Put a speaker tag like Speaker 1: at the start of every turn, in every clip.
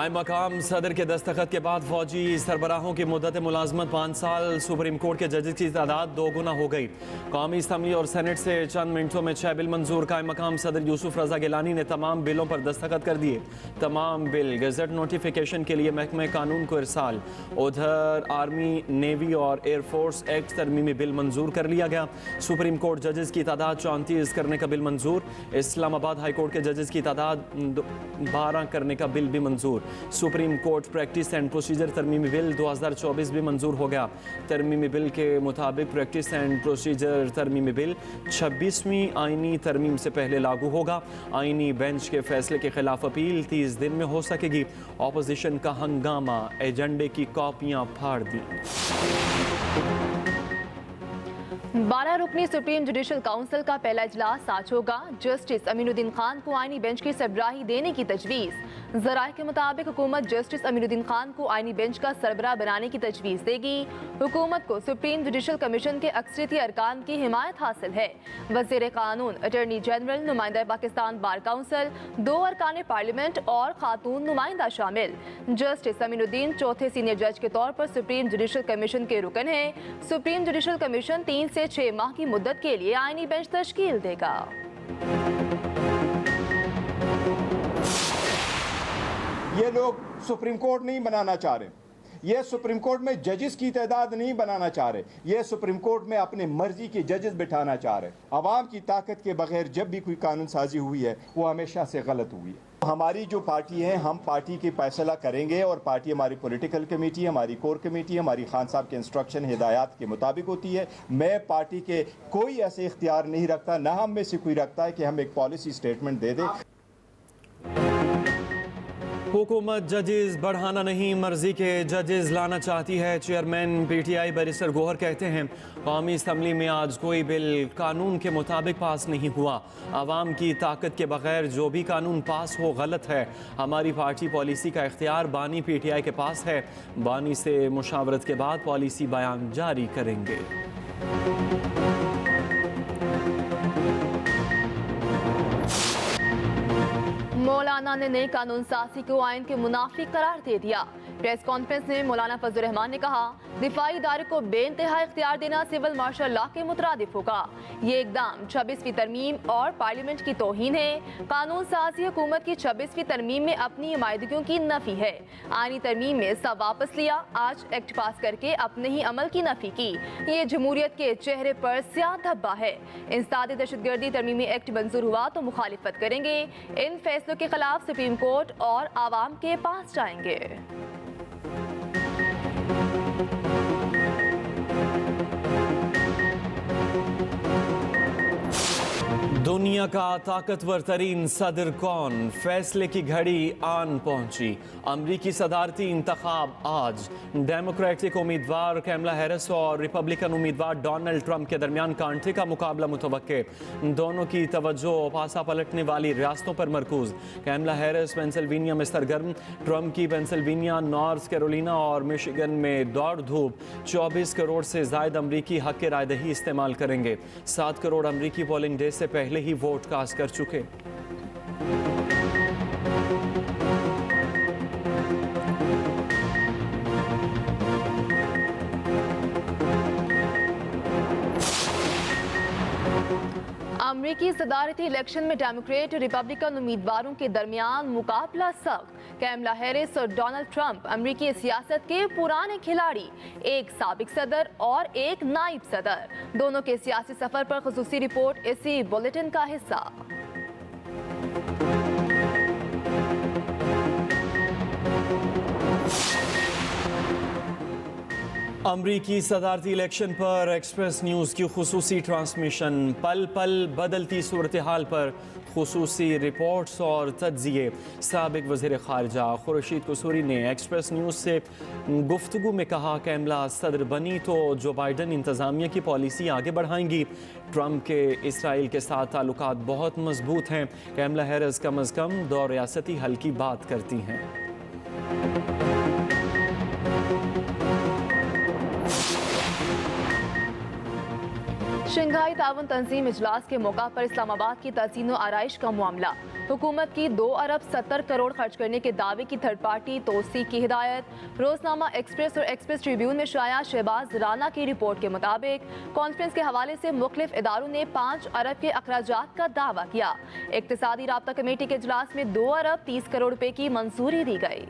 Speaker 1: कायम मकाम सदर के दस्तखत के बाद फौजी सरबराहों की मुद्दत मुलाजमत 5 साल। सुप्रीम कोर्ट के जजेस की तादाद 2 गुना हो गई। कौमी असम्बली और सेनेट से चंद मिनटों में 6 बिल मंजूर। कायम मकाम सदर यूसुफ रजा गिलानी ने तमाम बिलों पर दस्तखत कर दिए। तमाम बिल गजट नोटिफिकेशन के लिए महकमे कानून को इरसाल। उधर आर्मी, नेवी और एयरफोर्स एक्ट तरमीमी बिल मंजूर कर लिया गया। सुप्रीम कोर्ट जजेस की तादाद 34 करने का बिल मंजूर। इस्लामाबाद हाई कोर्ट के जजेस की तादाद 12 करने का बिल भी मंजूर। Supreme Court practice and procedure तरमीमी बिल 2024 भी मंजूर हो गया। तरमीमी बिल के मुताबिक प्रैक्टिस एंड प्रोसीजर तरमीमी बिल 26वीं आईनी तरमीम से पहले लागू होगा। आईनी बेंच के फैसले के खिलाफ अपील 30 दिन में हो सकेगी। ऑपोजिशन का हंगामा, एजेंडे की कॉपियां फाड़ दी।
Speaker 2: 12 रुकनी सुप्रीम जुडिशल काउंसिल का पहला इजलास आज होगा। जस्टिस अमीनुद्दीन खान को आईनी बेंच की सरबराही देने की तजवीज़। ज़राए के मुताबिक हुकूमत जस्टिस अमीनुद्दीन खान को आईनी बेंच का सरबराह बनाने की तजवीज़ देगी। हुकूमत को सुप्रीम जुडिशल कमीशन के अक्सरियती अरकान की हिमायत हासिल है। वज़ीर कानून, अटॉर्नी जनरल, नुमाइंदा पाकिस्तान बार काउंसिल, 2 अरकान पार्लियामेंट और खातून नुमाइंदा शामिल। जस्टिस अमीनुद्दीन चौथे सीनियर जज के तौर पर सुप्रीम जुडिशल कमीशन के रुकन हैं। सुप्रीम जुडिशल कमीशन 3 से 6 माह की मुद्दत के लिए आईनी बेंच तश्कील देगा।
Speaker 3: ये लोग सुप्रीम कोर्ट नहीं बनाना चाह रहे, ये सुप्रीम कोर्ट में जजेस की तादाद नहीं बनाना चाह रहे, ये सुप्रीम कोर्ट में अपने मर्जी के जजेस बिठाना चाह रहे। अवाम की ताकत के बगैर जब भी कोई कानून साजी हुई है वो हमेशा से गलत हुई है। हमारी जो पार्टी है, हम पार्टी की फैसला करेंगे और पार्टी हमारी पॉलिटिकल कमेटी, हमारी कोर कमेटी, हमारी खान साहब के इंस्ट्रक्शन हिदायत के मुताबिक होती है। मैं पार्टी के कोई ऐसे इख्तियार नहीं रखता, ना हम में से कोई रखता है कि हम एक पॉलिसी स्टेटमेंट दे दें।
Speaker 1: हुकूमत जजेस बढ़ाना नहीं, मर्जी के जजेस लाना चाहती है। चेयरमैन पीटीआई बैरिस्टर गोहर कहते हैं कौमी असम्बली में आज कोई बिल कानून के मुताबिक पास नहीं हुआ। आवाम की ताकत के बगैर जो भी कानून पास हो गलत है। हमारी पार्टी पॉलिसी का इख्तियार बानी पीटीआई के पास है। बानी से मुशावरत के बाद पॉलिसी बयान जारी करेंगे।
Speaker 2: मौलाना ने नए कानून साजी को आइन के मुनाफी करार दे दिया। प्रेस कॉन्फ्रेंस में मौलाना फजल रहमान ने कहा दिफाई इदारे को बेइंतहा इख्तियार देना सिविल मार्शल लॉ के मुतरादिफ होगा। ये इकदाम 26वीं तरमीम और पार्लियामेंट की तौहीन है। कानून साजी हुकूमत की 26वीं तरमीम में अपनी नुमाइंदगियों की नफी है। आईनी तरमीम में सब वापस लिया, आज एक्ट पास करके अपने ही अमल की नफी की। ये जमहूरियत के चेहरे पर स्याह धब्बा है। इंसदादी दहशतगर्दी तरमीमी एक्ट मंजूर हुआ तो मुखालिफत करेंगे। इन फैसलों के खिलाफ सुप्रीम कोर्ट और आवाम के पास जाएंगे।
Speaker 1: दुनिया का ताकतवर तरीन सदर कौन, फैसले की घड़ी आन पहुंची। अमरीकी सदारती इंतखाब आज। डेमोक्रेटिक उम्मीदवार कैमला हैरिस और रिपब्लिकन उम्मीदवार डोनाल्ड ट्रंप के दरमियान कांटे का मुकाबला मुतवक्के। दोनों की तवज्जो पासा पलटने वाली रियासतों पर मरकूज। कैमला हैरिस पेंसिल्वेनिया में सरगर्म, ट्रंप की पेंसिल्वेनिया, नॉर्थ कैरोलिना और मिशिगन में दौड़ धूप। 24 करोड़ से ज्यादा अमरीकी हक के रायदही इस्तेमाल करेंगे। 7 करोड़ अमरीकी पोलिंग डे से पहले ही वोट कास्ट कर चुके।
Speaker 2: अमरीकी सदारती इलेक्शन में डेमोक्रेट रिपब्लिकन उम्मीदवारों के दरमियान मुकाबला सख्त। कैमला हैरिस और डोनाल्ड ट्रंप अमरीकी सियासत के पुराने खिलाड़ी, एक साबिक सदर और एक नाइब सदर। दोनों के सियासी सफर पर खुसूसी रिपोर्ट इसी बुलेटिन का हिस्सा।
Speaker 1: अमरीकी सदारती इलेक्शन पर एक्सप्रेस न्यूज़ की खुसूसी ट्रांसमिशन। पल पल बदलती सूरत हाल पर खुसूसी रिपोर्ट्स और तज्जिए। साबिक वज़ीर ख़ारिजा खुर्शीद कसूरी ने एक्सप्रेस न्यूज़ से गुफ्तगू में कहा कैमला सदर बनी तो जो बाइडन इंतज़ामिया की पॉलिसी आगे बढ़ाएंगी। ट्रंप के इसराइल के साथ ताल्लुकात बहुत मजबूत हैं। कैमला हैरिस कम अज़ कम 2 रियासती हल की बात करती हैं।
Speaker 2: शंघाई ताउन तंजीम इजलास के मौका पर इस्लामाबाद की तज़ीनो आराइश का मामला। हुकूमत की 2 अरब 70 करोड़ खर्च करने के दावे की थर्ड पार्टी तोसी की हिदायत। रोजनामा एक्सप्रेस और एक्सप्रेस ट्रिब्यून में शाया शहबाज राना की रिपोर्ट के मुताबिक कॉन्फ्रेंस के हवाले से मुख्तलिफ इदारों ने 5 अरब के अखराजात का दावा किया। इक्तिसादी राब्ता कमेटी के इजलास में 2 अरब 30 करोड़ रुपए की मंजूरी दी गई।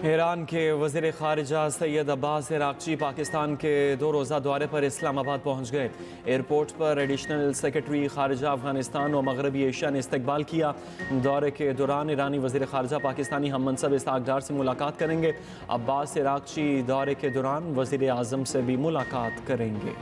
Speaker 1: ईरान के वज़ीर ख़ारिजा सैयद अब्बास इराक़ची पाकिस्तान के 2 रोज़ा दौरे पर इस्लामाबाद पहुँच गए। एयरपोर्ट पर एडिशनल सेक्रेटरी ख़ारिजा अफ़गानिस्तान और मगरबी एशिया ने इस्तकबाल किया। दौरे के दौरान ईरानी वज़ीर ख़ारिजा पाकिस्तानी हम मनसब इसहाक़ डार से मुलाकात करेंगे। अब्बास इराक़ची दौरे के दौरान वज़ीर आज़म से भी मुलाकात करेंगे।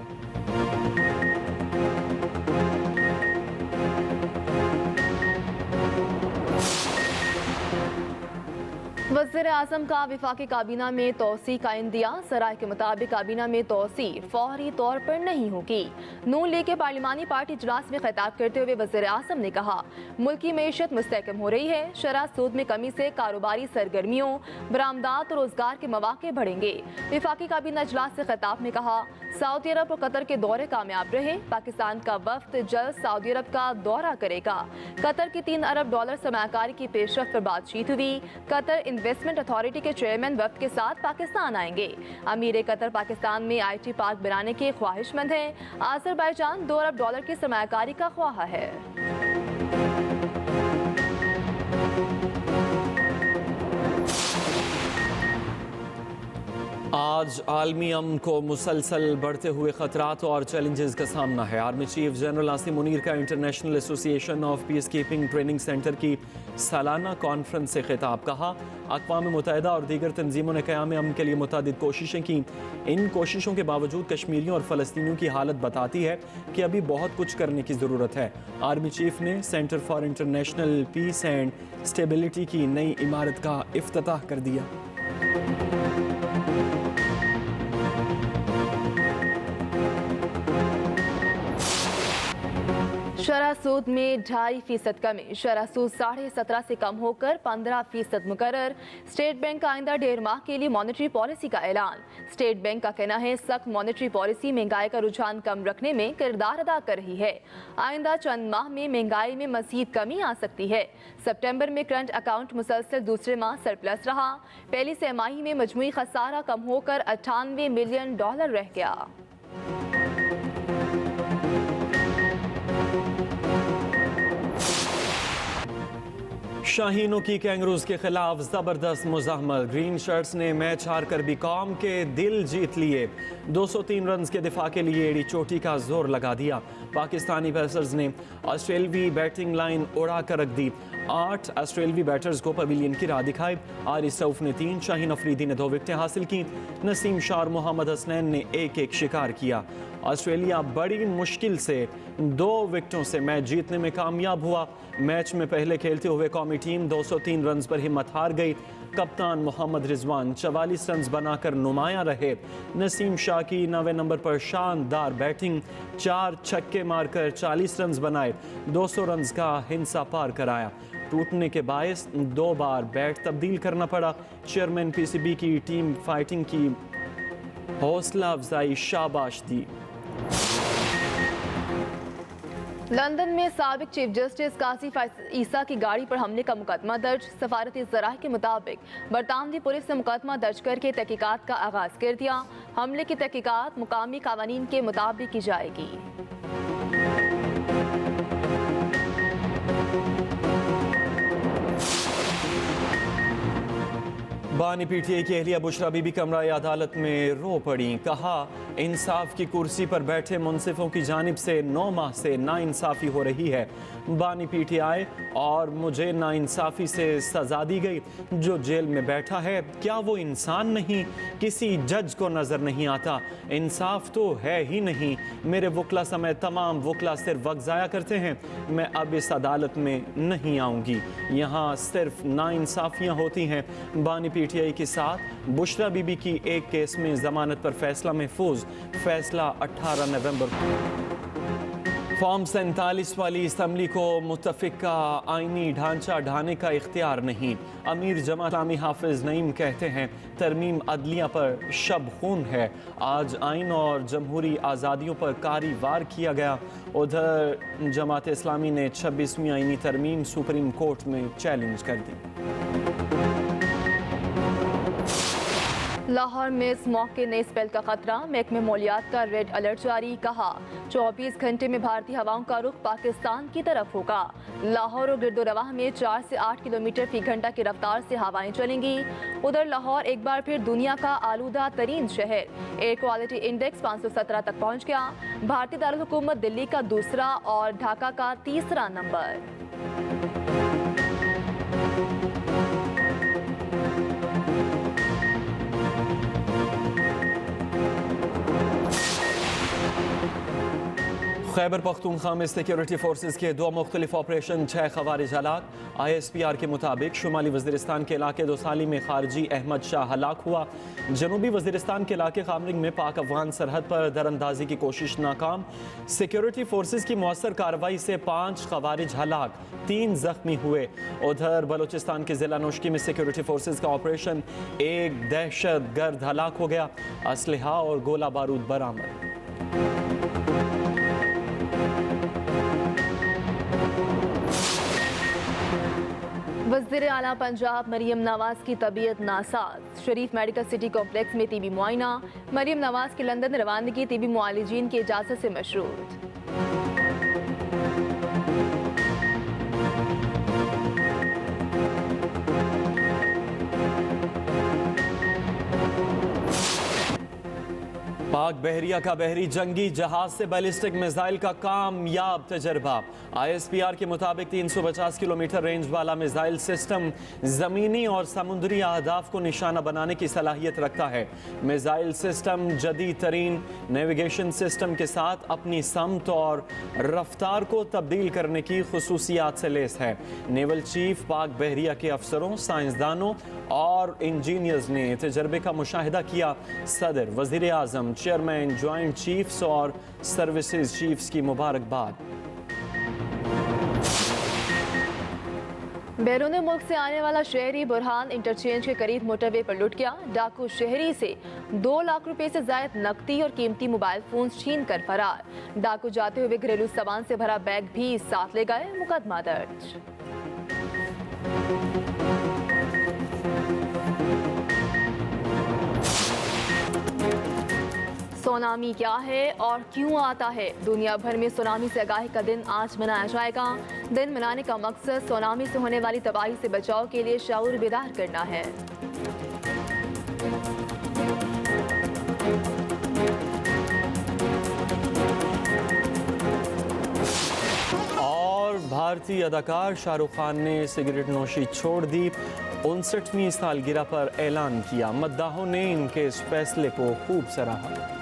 Speaker 2: वज़ीर आज़म का वफाकी काबीना में तोसी का इंदिया। सराय के मुताबिक काबीना में तोसी फौरी तौर पर नहीं होगी। नून लीग के पार्लिमानी पार्टी इजलास में खिताब करते हुए वज़ीर आज़म ने कहा, मुल्की मईशत मुस्तहकम हो रही है। शरह सूद में कमी से कारोबारी सरगर्मियों, बरामदात और रोजगार के मौके बढ़ेंगे। वफाकी काबीना इजलास से खिताब में कहा, सऊदी अरब और कतर के दौरे कामयाब रहे। पाकिस्तान का वफ्द जल्द सऊदी अरब का दौरा करेगा। कतर की $3 अरब सरमायाकारी की पेशरफ पर बातचीत हुई। कतर इन्वेस्टमेंट अथॉरिटी के चेयरमैन वफ्द के साथ पाकिस्तान आएंगे। अमीर कतर पाकिस्तान में IT पार्क बनाने के ख्वाहिशमंद है। अज़रबैजान $2 अरब की सरमायाकारी का ख्वाह है।
Speaker 1: आज आलमी अमन को मुसलसल बढ़ते हुए ख़तरात और चैलेंजेस का सामना है। Army chief general Asim Munir का international association of peace keeping training centre की सालाना कॉन्फ्रेंस से खिताब। कहा, अक़वाम मुत्तहिदा और दीगर तंजीमों ने क़याम अमन के लिए मुतअद्दिद कोशिशें की। इन कोशिशों के बावजूद कश्मीरियों और फ़लस्तीनियों की हालत बताती है कि अभी बहुत कुछ करने की ज़रूरत है। आर्मी चीफ ने Centre for International Peace and Stability की नई इमारत का इफ्तिताह कर दिया।
Speaker 2: शरह सूद में 2.5% कमी। शरह सूद 17.5% से कम होकर 15% मुकर्रर। स्टेट बैंक का आइंदा 1.5 माह के लिए मॉनेटरी पॉलिसी का ऐलान। स्टेट बैंक का कहना है, सख्त मॉनेटरी पॉलिसी महंगाई का रुझान कम रखने में किरदार अदा कर रही है। आइंदा चंद माह में महंगाई में मजीद कमी आ सकती है। सितंबर में करंट अकाउंट मुसलसल दूसरे माह सरप्लस रहा। पहली तिमाही में मजमूई खसारा कम होकर $98 मिलियन रह गया।
Speaker 1: शाहीनों की कैंगरूज के खिलाफ जबरदस्त मुज़ाहमत। ग्रीन शर्ट्स ने मैच हारकर भी कौम के दिल जीत लिए। 203 रन के दिफा के लिए एड़ी चोटी का जोर लगा दिया। पाकिस्तानी पेसर्स ने ऑस्ट्रेलवी बैटिंग लाइन उड़ा कर रख दी। 8 ऑस्ट्रेलवी बैटर्स को पवेलियन की राह दिखाई। आरिस रऊफ ने 3, शाहीन अफरीदी ने 2 विकेटें हासिल की। नसीम शाह और मोहम्मद हसनैन ने 1-1 शिकार किया। ऑस्ट्रेलिया बड़ी मुश्किल से 2 विकेटों से मैच जीतने में कामयाब हुआ। मैच में पहले खेलते हुए कौमी टीम 203 रन पर हिम्मत हार गई। कप्तान मोहम्मद रिजवान 44 रन बनाकर नुमाया रहे। नसीम शाह की 9वें नंबर पर शानदार बैटिंग, 4 छक्के मारकर 40 रन बनाए, 200 रन का हिंसा पार कराया। टूटने के बायस 2 बार बैट तब्दील करना पड़ा। चेयरमैन PCB की टीम फाइटिंग की हौसला अफजाई शाबाश दी।
Speaker 2: लंदन में साबिक चीफ जस्टिस कासिफ ईसा की गाड़ी पर हमले का मुकदमा दर्ज। सफारती ज़राए के मुताबिक बरतानवी पुलिस ने मुकदमा दर्ज करके तहकीकात का आगाज कर दिया। हमले की तहकीकात मुकामी कानून के मुताबिक की जाएगी।
Speaker 1: बानी PTI की अहलिया बुशरा बीबी कमरा अदालत में रो पड़ी। कहा, इंसाफ की कुर्सी पर बैठे मुंसिफों की जानिब से 9 माह से नाइंसाफ़ी हो रही है। बानी PTI और मुझे नाइंसाफ़ी से सज़ा दी गई। जो जेल में बैठा है, क्या वो इंसान नहीं? किसी जज को नज़र नहीं आता। इंसाफ तो है ही नहीं। मेरे वकला समेत तमाम वकला सिर्फ वक्त ज़ाया करते हैं। मैं अब इस अदालत में नहीं आऊँगी। यहाँ सिर्फ नाइंसाफ़ियाँ होती हैं। बानी PTI के साथ बुशरा बीबी की एक केस में जमानत पर फैसला महफूज। फैसला 18 नवंबर फॉर्म 47 वाली असम्बली को मुत्तफिका आइनी ढांचा ढाने का इख्तियार नहीं। अमीर जमात इस्लामी हाफिज नईम कहते हैं तरमीम अदलिया पर शब खून है। आज आइन और जमहूरी आज़ादियों पर कारी वार किया गया। उधर जमात इस्लामी ने 26वीं आइनी तरमीम सुप्रीम कोर्ट में चैलेंज कर दी।
Speaker 2: लाहौर में स्मॉग के नए स्पेल का खतरा, महकमे मौलियात का रेड अलर्ट जारी। कहा 24 घंटे में भारतीय हवाओं का रुख पाकिस्तान की तरफ होगा। लाहौर और गिरदोरवाह में 4 से 8 किलोमीटर फी घंटा की रफ्तार से हवाएं चलेंगी। उधर लाहौर एक बार फिर दुनिया का आलूदा तरीन शहर। एयर क्वालिटी इंडेक्स 517 तक पहुंच गया। भारतीय दारुल हुकूमत दिल्ली का दूसरा और ढाका का तीसरा नंबर।
Speaker 1: खैबर पख्तूनख्वा में सिक्योरिटी फोर्सेज के 2 मुख्तलिफ ऑपरेशन, 6 खवारिज हलाक। ISPR के मुताबिक शुमाली वजीरिस्तान के इलाके दोसाली में खारजी अहमद शाह हलाक हुआ। जनूबी वजीरिस्तान के इलाके खामरिंग में पाक अफगान सरहद पर दरअंदाजी की कोशिश नाकाम। सिक्योरिटी फोर्सेज की मौसर कार्रवाई से 5 खवारिज हलाक, 3 जख्मी हुए। उधर बलोचिस्तान के जिला नोशकी में सिक्योरिटी फोर्सेज का ऑपरेशन, एक दहशत गर्द हलाक हो गया। असलहा और गोला बारूद बरामद।
Speaker 2: वज़ीर आला पंजाब मरियम नवाज की तबीयत नासाज। शरीफ मेडिकल सिटी कॉम्प्लेक्स में टीबी मुआयना। मरियम नवाज की लंदन रवानगी टीबी मुआलिजीन की इजाज़त से मशरूत।
Speaker 1: पाक बहरिया का बहरी जंगी जहाज से बैलिस्टिक मिसाइल का कामयाब तजर्बा। ISPR के मुताबिक 350 किलोमीटर रेंज वाला मिसाइल सिस्टम ज़मीनी और समुद्री अहदाफ को निशाना बनाने की सलाहियत रखता है। मिसाइल सिस्टम जदीद तरीन नेविगेशन सिस्टम के साथ अपनी समत और रफ्तार को तब्दील करने की खुसूसियात से लेस है। नेवल चीफ पाक बहरिया के अफसरों, साइंसदानों और इंजीनियर्स ने तजर्बे का मुशाहिदा किया। सदर, वज़ीर आज़म, चेयरमैन, ज्वाइंट चीफ्स और सर्विसेज चीफ्स की मुबारकबाद।
Speaker 2: बैरून मुल्क से आने वाला शहरी बुरहान इंटरचेंज के करीब मोटरवे पर लुट गया। डाकू शहरी से 2 लाख रुपए से जायद नकदी और कीमती मोबाइल फोन छीन कर फरार। डाकू जाते हुए घरेलू सामान से भरा बैग भी साथ ले गए। मुकदमा दर्ज। सुनामी क्या है और क्यों आता है? दुनिया भर में सुनामी से आगाही का दिन आज मनाया जाएगा। दिन मनाने का मकसद सुनामी से होने वाली तबाही से बचाव के लिए शऊर बेदार करना है।
Speaker 1: और भारतीय अदाकार शाहरुख खान ने सिगरेट नोशी छोड़ दी। 59वीं सालगिरह पर ऐलान किया। मद्दाहों ने इनके इस फैसले को खूब सराहा।